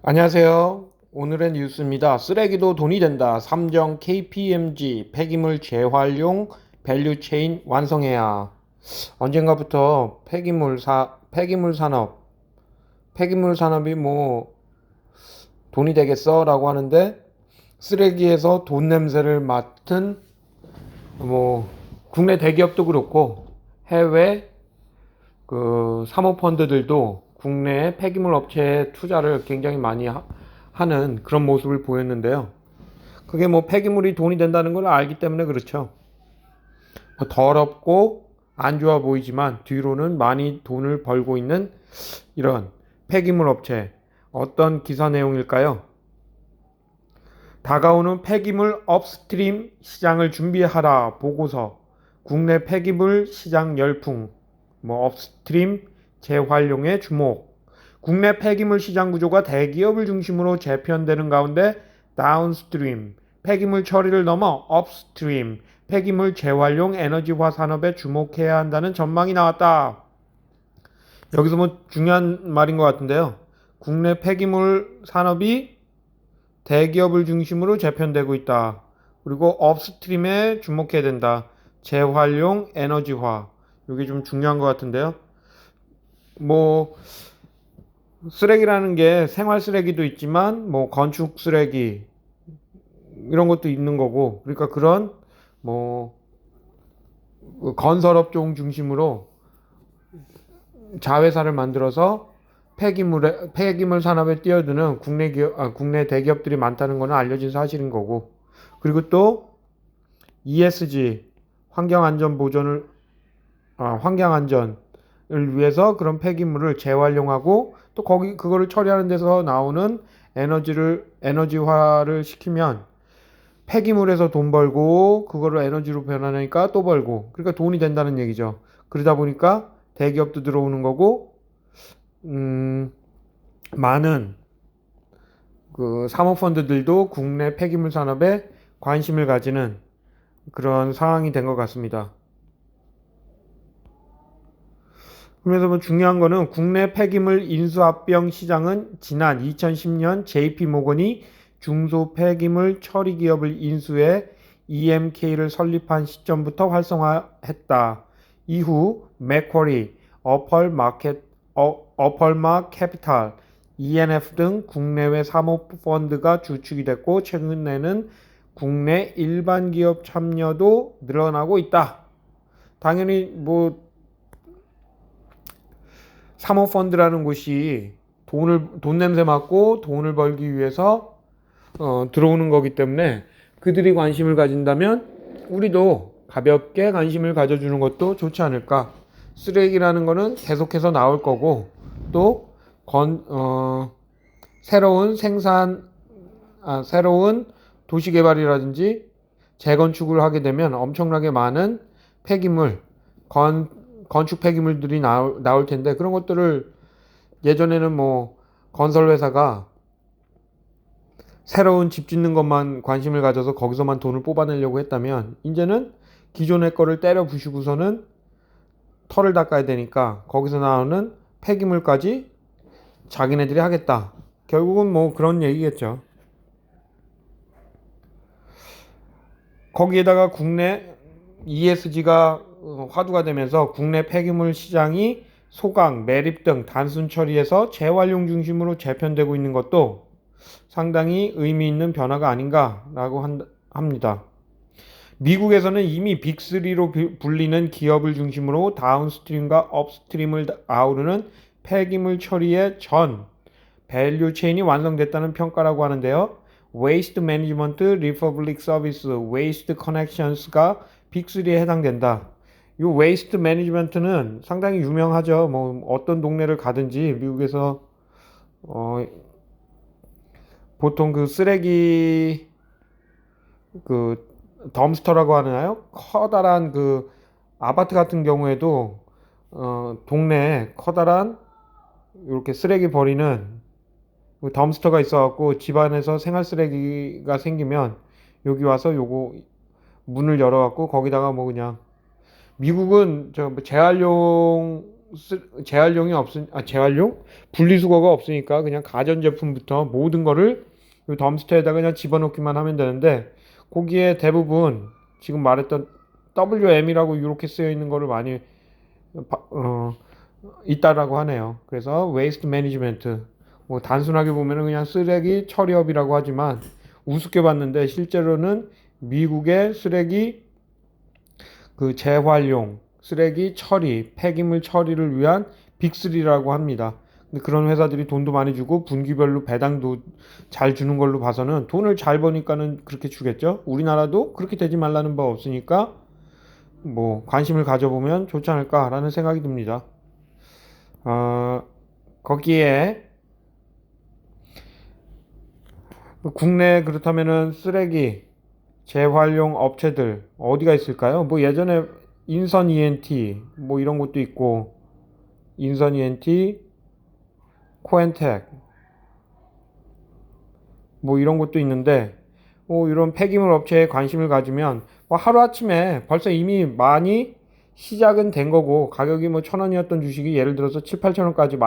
안녕하세요. 오늘의 뉴스입니다. 쓰레기도 돈이 된다. 삼정 KPMG 폐기물 재활용 밸류체인 완성해야. 언젠가부터 폐기물 산업이 뭐 돈이 되겠어라고 하는데, 쓰레기에서 돈 냄새를 맡은 뭐 국내 대기업도 그렇고 해외 그 사모펀드들도 국내 폐기물 업체에 투자를 굉장히 많이 하는 그런 모습을 보였는데요. 그게 뭐 폐기물이 돈이 된다는 걸 알기 때문에 그렇죠. 뭐 더럽고 안 좋아 보이지만 뒤로는 많이 돈을 벌고 있는 이런 폐기물 업체. 어떤 기사 내용일까요? 다가오는 폐기물 업스트림 시장을 준비하라 보고서. 국내 폐기물 시장 열풍. 업스트림 재활용에 주목. 국내 폐기물 시장 구조가 대기업을 중심으로 재편되는 가운데 다운스트림, 폐기물 처리를 넘어 업스트림, 폐기물 재활용 에너지화 산업에 주목해야 한다는 전망이 나왔다. 여기서 뭐 중요한 말인 것 같은데요. 국내 폐기물 산업이 대기업을 중심으로 재편되고 있다. 그리고 업스트림에 주목해야 된다. 재활용 에너지화. 이게 좀 중요한 것 같은데요. 뭐 쓰레기라는 게 생활 쓰레기도 있지만 뭐 건축 쓰레기 이런 것도 있는 거고, 그러니까 그런 뭐 건설업종 중심으로 자회사를 만들어서 폐기물 산업에 뛰어드는 국내 대기업들이 많다는 것은 알려진 사실인 거고, 그리고 또 ESG 환경 안전을 위해서 그런 폐기물을 재활용하고 또 그거를 처리하는 데서 나오는 에너지화를 시키면 폐기물에서 돈 벌고 그거를 에너지로 변환하니까 또 벌고, 그러니까 돈이 된다는 얘기죠. 그러다 보니까 대기업도 들어오는 거고, 많은 그 사모펀드들도 국내 폐기물 산업에 관심을 가지는 그런 상황이 된 것 같습니다. 그래서 뭐 중요한 거는 국내 폐기물 인수합병 시장은 지난 2010년 JP모건이 중소 폐기물 처리 기업을 인수해 EMK를 설립한 시점부터 활성화했다. 이후 맥쿼리, 어펄마 캐피탈, ENF 등 국내외 사모펀드가 주축이 됐고, 최근에는 국내 일반 기업 참여도 늘어나고 있다. 당연히 뭐 사모펀드라는 곳이 돈 냄새 맡고 돈을 벌기 위해서 들어오는 거기 때문에, 그들이 관심을 가진다면 우리도 가볍게 관심을 가져주는 것도 좋지 않을까. 쓰레기라는 거는 계속해서 나올 거고, 또 새로운 새로운 도시 개발이라든지 재건축을 하게 되면 엄청나게 많은 폐기물, 건축 폐기물들이 나올 텐데, 그런 것들을 예전에는 뭐 건설 회사가 새로운 집 짓는 것만 관심을 가져서 거기서만 돈을 뽑아내려고 했다면, 이제는 기존의 거를 때려 부수고서는 털을 닦아야 되니까 거기서 나오는 폐기물까지 자기네들이 하겠다. 결국은 뭐 그런 얘기겠죠. 거기에다가 국내 ESG가 화두가 되면서 국내 폐기물 시장이 소각, 매립 등 단순 처리에서 재활용 중심으로 재편되고 있는 것도 상당히 의미 있는 변화가 아닌가라고 합니다. 미국에서는 이미 빅3로 불리는 기업을 중심으로 다운스트림과 업스트림을 아우르는 폐기물 처리의 전 밸류 체인이 완성됐다는 평가라고 하는데요. Waste Management Republic Service, Waste Connections가 빅3에 해당된다. 이 Waste Management는 상당히 유명하죠. 뭐 어떤 동네를 가든지 미국에서 보통 그 쓰레기 그 덤스터라고 하나요? 커다란 그 아파트 같은 경우에도 동네에 커다란 이렇게 쓰레기 버리는 그 덤스터가 있어갖고 집안에서 생활 쓰레기가 생기면 여기 와서 요거 문을 열어갖고 거기다가 뭐 그냥, 미국은 저 뭐 재활용 재활용? 분리수거가 없으니까 그냥 가전제품부터 모든 거를 이 덤스터에다가 그냥 집어넣기만 하면 되는데, 거기에 대부분 지금 말했던 WM이라고 이렇게 쓰여 있는 거를 많이 있다라고 하네요. 그래서 Waste Management, 뭐 단순하게 보면은 그냥 쓰레기 처리업이라고 하지만 우습게 봤는데 실제로는 미국의 쓰레기 그 재활용, 쓰레기 처리, 폐기물 처리를 위한 빅3라고 합니다. 근데 그런 회사들이 돈도 많이 주고 분기별로 배당도 잘 주는 걸로 봐서는 돈을 잘 버니까는 그렇게 주겠죠. 우리나라도 그렇게 되지 말라는 바 없으니까 뭐 관심을 가져보면 좋지 않을까라는 생각이 듭니다. 거기에 국내 그렇다면은 쓰레기 재활용 업체들 어디가 있을까요? 뭐 예전에 인선 ENT 뭐 이런 것도 있고, 인선 ENT, 코엔텍 뭐 이런 것도 있는데, 뭐 이런 폐기물 업체에 관심을 가지면 뭐 하루아침에 벌써 이미 많이 시작은 된 거고, 가격이 뭐 1,000원이었던 주식이 예를 들어서 7, 8,000원까지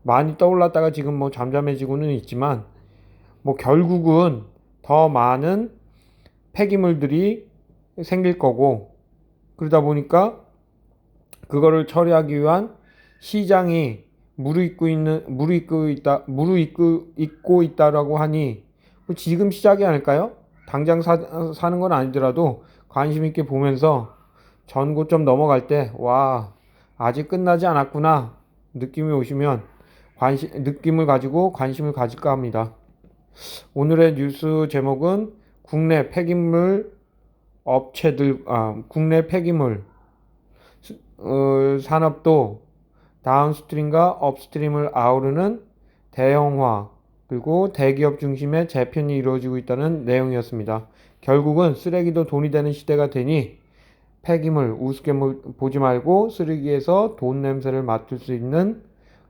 많이 떠올랐다가 지금 뭐 잠잠해지고는 있지만, 뭐 결국은 더 많은 폐기물들이 생길 거고, 그러다 보니까 그거를 처리하기 위한 시장이 무르익고 있다라고 하니 지금 시작이 아닐까요? 당장 사는 건 아니더라도 관심 있게 보면서 전고점 넘어갈 때, 와, 아직 끝나지 않았구나 느낌이 오시면 느낌을 가지고 관심을 가질까 합니다. 오늘의 뉴스 제목은 국내 폐기물 국내 폐기물 산업도 다운스트림과 업스트림을 아우르는 대형화, 그리고 대기업 중심의 재편이 이루어지고 있다는 내용이었습니다. 결국은 쓰레기도 돈이 되는 시대가 되니 폐기물 우습게 보지 말고 쓰레기에서 돈 냄새를 맡을 수 있는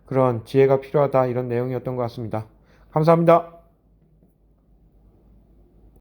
그런 지혜가 필요하다, 이런 내용이었던 것 같습니다. 감사합니다.